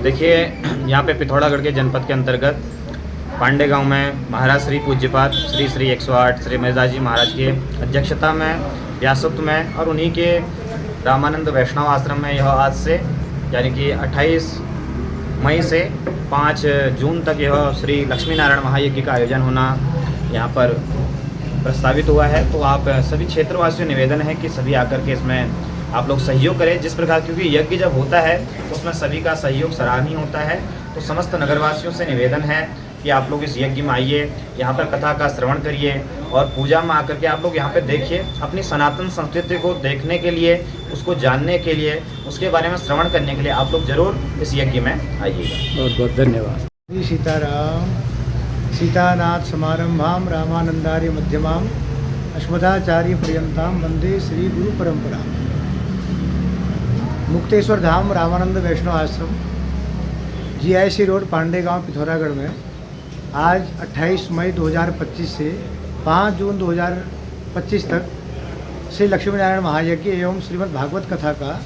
देखिए, यहाँ पे पिथौरागढ़ के जनपद के अंतर्गत पांडे गांव में महाराज श्री पूज्यपाद श्री श्री 108 श्री मेजाजी महाराज की अध्यक्षता में, व्यासत्व में और उन्हीं के रामानंद वैष्णव आश्रम में यह आज से यानी कि 28 मई से 5 जून तक यह श्री लक्ष्मी नारायण महायज्ञ का आयोजन होना यहाँ पर प्रस्तावित हुआ है। तो आप सभी क्षेत्रवासियों निवेदन है कि सभी आकर के इसमें आप लोग सहयोग करें। जिस प्रकार, क्योंकि यज्ञ जब होता है उसमें सभी का सहयोग सराहनीय होता है। तो समस्त नगरवासियों से निवेदन है कि आप लोग इस यज्ञ में आइए, यहाँ पर कथा का श्रवण करिए और पूजा में आकर के आप लोग यहाँ पे देखिए। अपनी सनातन संस्कृति को देखने के लिए, उसको जानने के लिए, उसके बारे में श्रवण करने के लिए आप लोग जरूर इस यज्ञ में आइएगा। बहुत बहुत धन्यवाद। श्री सीताराम सीतानाथ समारंभाम रामानंदार्य मध्यमाम अस्मदाचार्य पर्यंताम वंदे श्री गुरु परंपरा। मुक्तेश्वर धाम रामानंद वैष्णव आश्रम GIC रोड पांडे गांव पिथौरागढ़ में आज 28 मई 2025 से 5 जून 2025 तक श्री लक्ष्मी नारायण महायज्ञ एवं श्रीमद् भागवत कथा का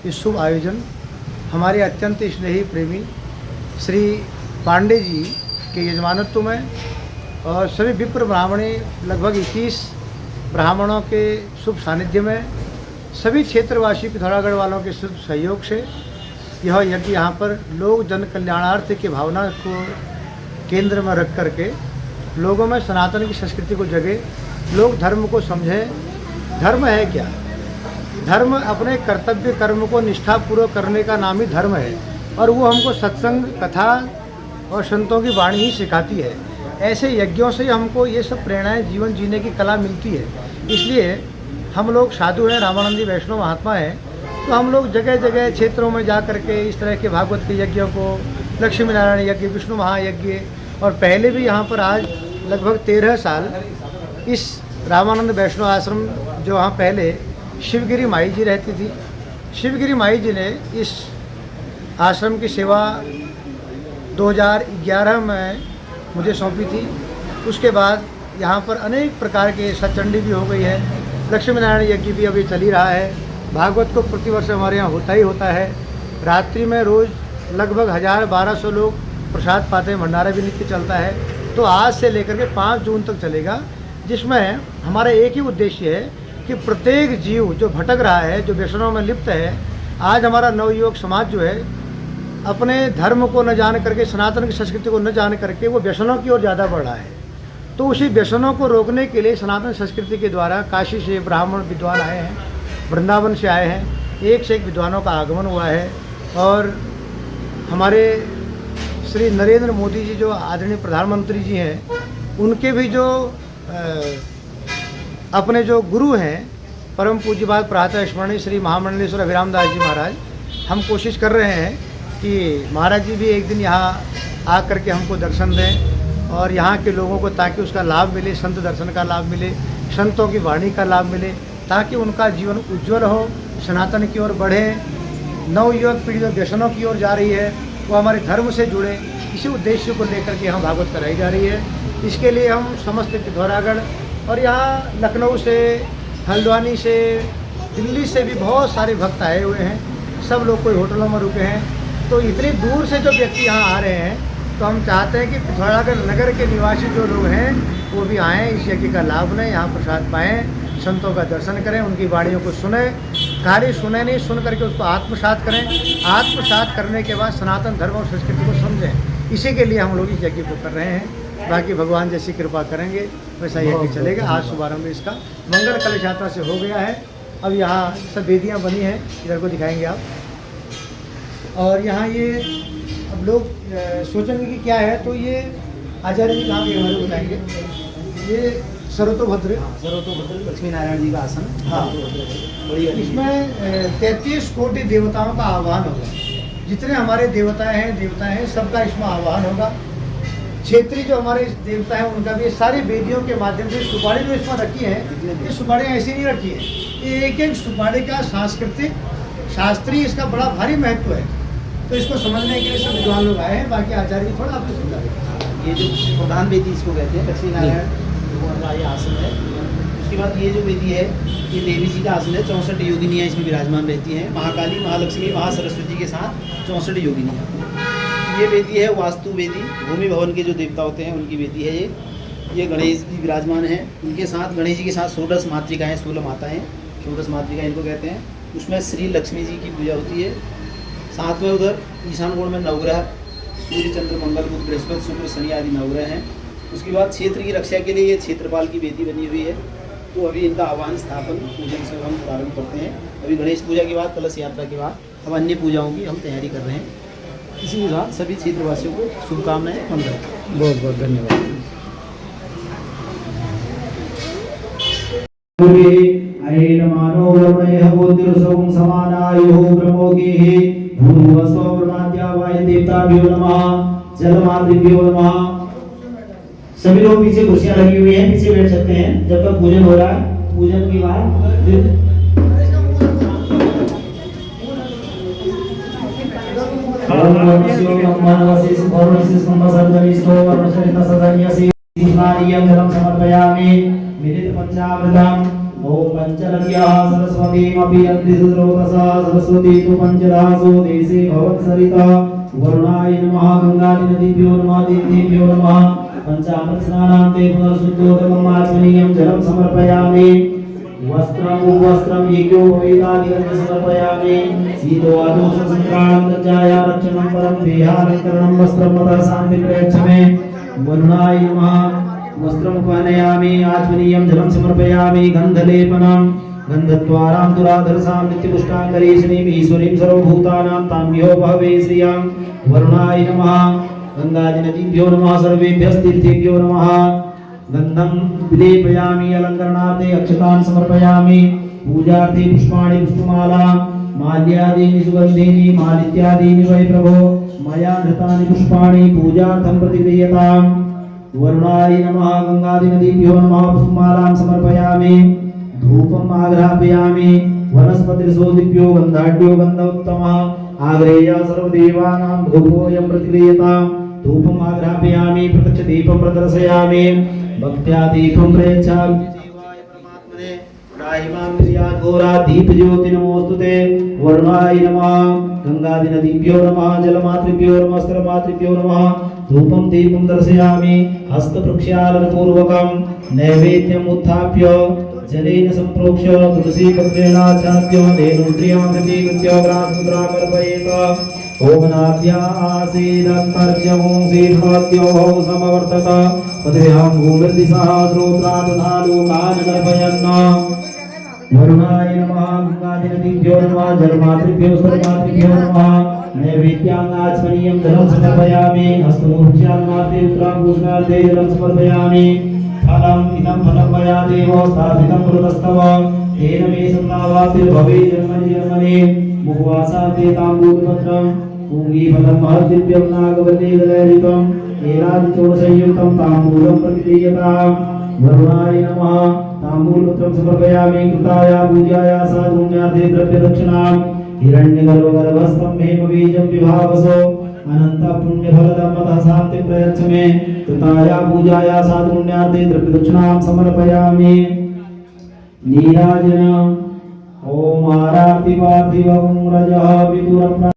इस शुभ आयोजन हमारे अत्यंत स्नेही प्रेमी श्री पांडे जी के यजमानत्व में और सभी विप्र ब्राह्मणी लगभग 21 ब्राह्मणों के शुभ सानिध्य में सभी क्षेत्रवासी पिथौरागढ़ वालों के शुभ सहयोग से यह यज्ञ यहाँ पर लोक जन कल्याणार्थ की भावना को केंद्र में रख करके लोगों में सनातन की संस्कृति को जगे, लोग धर्म को समझें। धर्म है क्या? धर्म अपने कर्तव्य कर्म को निष्ठापूर्वक करने का नाम ही धर्म है और वो हमको सत्संग, कथा और संतों की वाणी ही सिखाती है। ऐसे यज्ञों से हमको ये सब प्रेरणाएं, जीवन जीने की कला मिलती है। इसलिए हम लोग साधु हैं, रामानंदी वैष्णव महात्मा हैं, तो हम लोग जगह जगह क्षेत्रों में जा करके इस तरह के भागवत के यज्ञों को, लक्ष्मी नारायण यज्ञ, विष्णु महायज्ञ और पहले भी यहाँ पर आज लगभग 13 साल इस रामानंद वैष्णव आश्रम जो वहाँ पहले शिवगिरी माई जी रहती थी, शिवगिरी माई जी ने इस आश्रम की सेवा 2011 में मुझे सौंपी थी। उसके बाद यहाँ पर अनेक प्रकार के सत्चंडी भी हो गई है, लक्ष्मी नारायण यज्ञ भी अभी चल ही रहा है। भागवत को प्रतिवर्ष हमारे यहाँ होता ही होता है। रात्रि में रोज़ लगभग 1000-1200 लोग प्रसाद पाते हैं, भंडारा भी नित्य चलता है। तो आज से लेकर के 5 जून तक चलेगा, जिसमें हमारा एक ही उद्देश्य है कि प्रत्येक जीव जो भटक रहा है, जो व्यसनों में लिप्त है, आज हमारा नवयुवक समाज जो है अपने धर्म को न जान करके, सनातन की संस्कृति को न जान करके वो व्यसनों की ओर ज़्यादा बढ़ रहा है। तो उसी व्यसनों को रोकने के लिए सनातन संस्कृति के द्वारा काशी से ब्राह्मण विद्वान आए हैं, वृंदावन से आए हैं, एक से एक विद्वानों का आगमन हुआ है। और हमारे श्री नरेंद्र मोदी जी जो आदरणीय प्रधानमंत्री जी हैं, उनके भी जो अपने जो गुरु हैं परम पूज्यपाद प्रातः स्मरणीय श्री महामंडलेश्वर अभिराम दास जी महाराज, हम कोशिश कर रहे हैं कि महाराज जी भी एक दिन यहाँ आ करके हमको दर्शन दें और यहाँ के लोगों को, ताकि उसका लाभ मिले, संत दर्शन का लाभ मिले, संतों की वाणी का लाभ मिले, ताकि उनका जीवन उज्जवल हो, सनातन की ओर बढ़े। नवयुवक पीढ़ी जो व्यसनों की ओर जा रही है वो हमारे धर्म से जुड़े, इसी उद्देश्य को लेकर के हम भागवत कराई जा रही है। इसके लिए हम समस्त पिथौरागढ़ और यहाँ लखनऊ से, हल्द्वानी से, दिल्ली से भी बहुत सारे भक्त आए हुए हैं। सब लोग कोई होटलों में रुके हैं। तो इतनी दूर से जो व्यक्ति यहाँ आ रहे हैं, तो हम चाहते हैं कि पिथौरागढ़ नगर के निवासी जो लोग हैं वो भी आएँ, इस यज्ञ का लाभ लें, यहाँ प्रसाद पाएँ, संतों का दर्शन करें, उनकी वाणियों को सुने, खाली सुने नहीं, सुन करके उसको आत्मसात करें। आत्मसात करने के बाद सनातन धर्म और संस्कृति को समझें। इसी के लिए हम लोग इस यज्ञ को कर रहे हैं। बाकी भगवान जैसी कृपा करेंगे वैसा यज्ञ चलेगा। आज शुभारंभ इसका मंगल कलश यात्रा से हो गया है। अब यहाँ सब वेदियाँ बनी हैं, इधर को दिखाएंगे आप। और यहाँ ये अब लोग सोचेंगे कि क्या है, तो ये आचार्य जी कहाँ के हमारे बताएंगे। ये सर्वतोभद्र लक्ष्मी नारायण जी का आसन। हाँ, इसमें 33 कोटि देवताओं का आह्वान होगा। जितने हमारे देवताएं हैं सबका इसमें आह्वान होगा। क्षेत्रीय जो हमारे देवता हैं उनका भी, सारी वेदियों के माध्यम से सुपारी जो इसमें रखी है, ये सुपारी ऐसी नहीं रखी है, ये एक एक सुपारी का सांस्कृतिक शास्त्रीय इसका बड़ा भारी महत्व है। तो इसको समझने के लिए सब विद्वान लोग आए हैं। बाकी आचार्य जी थोड़ा आपको समझा दें। ये जो प्रधान वेदी इसको कहते हैं, लक्ष्मी नारायण ये आसन है, उसके बाद ये जो वेदी है ये देवी जी का आसन है। 64 योगिनियाँ इसमें विराजमान रहती हैं, महाकाली, महालक्ष्मी, महासरस्वती के साथ 64 योगिनियाँ। ये वेदी है वास्तु वेदी, भूमि भवन के जो देवता होते हैं उनकी वेदी है ये गणेश जी विराजमान है। उनके साथ गणेश जी के साथ 16 मातृकाएँ, 16 माताएँ, 16 मातृकाएँ इनको कहते हैं। उसमें श्री लक्ष्मी जी की पूजा होती है। साथ में उधर ईशान कोण में नवग्रह सूर्य, चंद्र, मंगल, बुध, बृहस्पति, शुक्र, शनि आदि नवग्रह हैं। उसके बाद क्षेत्र की रक्षा के लिए ये क्षेत्रपाल की वेदी बनी हुई है। तो अभी इनका आह्वान, स्थापन, पूजन से हम प्रारंभ करते हैं। अभी गणेश पूजा के बाद, कलश यात्रा के बाद अब अन्य पूजाओं की हम तैयारी कर रहे हैं। इसी के साथ सभी क्षेत्रवासियों को शुभकामनाएं, वंदन। बहुत बहुत धन्यवाद। मानो वरुणैः बुद्धिर्सौं समानायुः ब्रह्मोगेः भूर्भुवस्ववर्णाद्या वायुदेवताभ्यो नमः जलमातृभ्यो नमः। सभी लोग पीछे कुर्सियां लगी हुई हैं, पीछे बैठ सकते हैं जब तक पूजन हो रहा है। पूजन के बाद समर्पयामि मिलित पंचामृतम् ओम पंचलक्ष्या सरस्वतीमपि अद्रिसुरोतसा सरस्वती तु पंचदासो देशे भवत्सरिता वरुणाय नमः गंगानदीभ्यो नमः देवीभ्यो नमः पंचामृत स्नानान्ते पुनर्शुद्धोदकम् आचमनीयं जलं समर्पयामि वस्त्रं यज्ञोपवीतादिकं समर्पयामि शीतो आदोष संक्रामं गच्छाया रक्षणं परं देहालङ्करणं वस्त्रं तथा शान्तिप्रयच्छमे वरुणाय नमः वस्त्रं उपहनयामि आचमनीयं जलं समर्पयामि गन्धलेपनं गन्धद्वारां दुराधरसां नित्यपुष्टाङ्गरीषणीं ईश्वरीं सर्वभूतानां ताम्यो बहवे श्रियां वरुणाय नमः गंगाजनदीभ्यो नमः सर्वेभ्यस्तीर्थेभ्यो नमः गन्धं विलेपयामि अलङ्करणार्थे अक्षतान् समर्पयामि पूजार्थे पुष्पाणि पुष्पमाला माल्यादीनि सुगन्धीनि मालित्यादीनि वै प्रभो मया धृतानि पुष्पाणि पूजार्थं प्रतिगृह्यताम् वरुणाय नमः गंगादिनदीभ्यो नमः पुष्पमालां समर्पयामि धूपम् आग्रापयामि वनस्पतिर्सोदिभ्यो गन्धाढ्यो गन्धोत्तमः आग्रेय सर्वदेवानां धूपोऽयं प्रतिगृह्यताम् धूपम् आग्रापयामि प्रत्यक्षदीपं प्रदर्शयामि भक्त्या दीपं प्रयच्छामि देवाय परमात्मने राहिमां निर्यात् घोरा दीप ज्योति नमोस्तुते वरुणाय नमः गंगादिनदीभ्यो नमः जलमातृभ्यो नमः स्त्रमातृभ्यो नमः धूपं दीपं दर्शयामि हस्तप्रक्षालनपूर्वकं नैवेद्यम् उत्थाप्य जलेन संप्रोक्ष्य तुलसी पत्रेणाच्छाद्य धेनुन्द्रियं प्रतिकृत्य ग्रासमुद्रा कल्पयेत ओम नाभ्या आसीदन्तर्क्ष्य ओम शीर्षोद्योः समवर्तत पदव्यां भूमिर्दिशः श्रोत्रात् तथा लोकान् कल्पयन् वरुणाय नमः गंगादिनदीभ्यो नमः जलमातृभ्यो सर्वमातृभ्यो नमः नैवेद्याङ्गाचमनीयं जलं समर्पयामि हस्तमूर्ध्याङ्गार्थे उत्तराभूषणार्थे जलं समर्पयामि फलम् इदं फलं मया देवो स्थापितं कृतस्तव तेन मे सन्नावाप्तिर्भवे जन्मनि जन्मनि मुखवासार्थे ताम्बूलपत्रम् पूगीफलं महद्दिव्यं नागवल्लीदलयजितं एलादिचूर्णसंयुक्तं ताम्बूलं प्रतिदीयताम् वरुणाय नमः ताम्बूलपत्रं समर्पयामि कृताया पूजाया साधुण्यार्थे द्रव्यदक्षिणाम् हिरण्यगर्भगर्भस्थं हेमबीजं विभावसो अनंत पुण्यफलदं तथा शान्ति प्रयच्छमे कृताया पूजाया साधुण्यार्थे द्रव्यदक्षिणां समर्पयामि नीराजन ओम आराति पार्थिवं रजः विदुरप्रा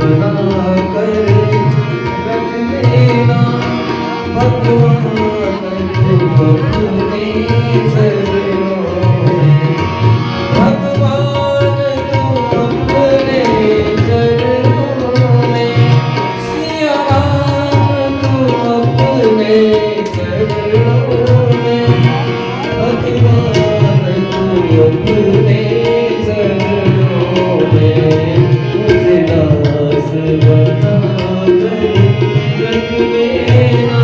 बना कर रख लेना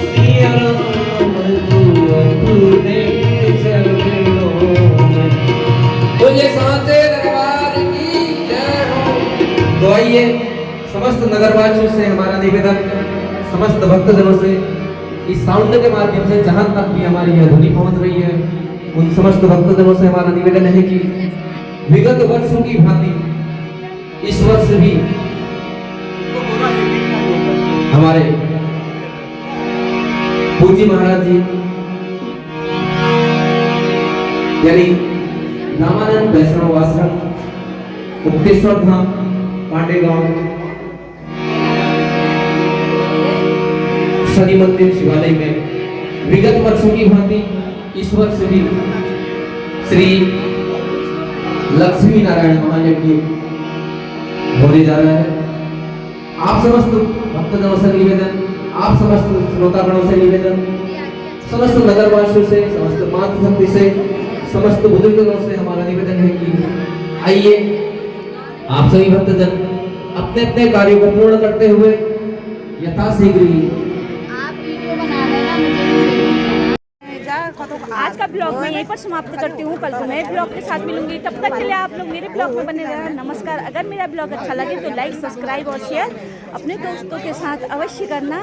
सिया नगरवासियों से हमारा निवेदन, समस्त भक्तजनों से, इस साउंड के माध्यम से जहां तक भी हमारी यह ध्वनि पहुंच रही है, उन समस्त भक्तजनों से हमारा निवेदन है कि विगत वर्षों की भांति इस वर्ष भी हमारे पूज्य महाराज जी यानी रामानंद वैष्णव आश्रम मुक्तेश्वर धाम पांडे गांव शनि मंदिर शिवालय में विगत वर्षों की भांति इस वर्ष भी श्री लक्ष्मी नारायण महायज्ञ होने जा रहा है। आप समस्त भक्तजनों से निवेदन, आप समस्त श्रोतागणों से निवेदन, समस्त नगरवासियों से, समस्त मातृशक्ति से, समस्त बुजुर्गों से हमारा निवेदन है कि आइए आप सभी भक्तजन अपने अपने कार्यों को पूर्ण करते हुए यथाशीघ्र ही आप वीडियो बना रहे हैं ना, मुझे आज का ब्लॉग मैं यहीं पर समाप्त करती हूँ। कल तो मैं ब्लॉग के साथ मिलूंगी, तब तक के लिए आप लोग मेरे ब्लॉग में बने रहना। नमस्कार। अगर मेरा ब्लॉग अच्छा लगे तो लाइक, सब्सक्राइब और शेयर अपने दोस्तों के साथ अवश्य करना।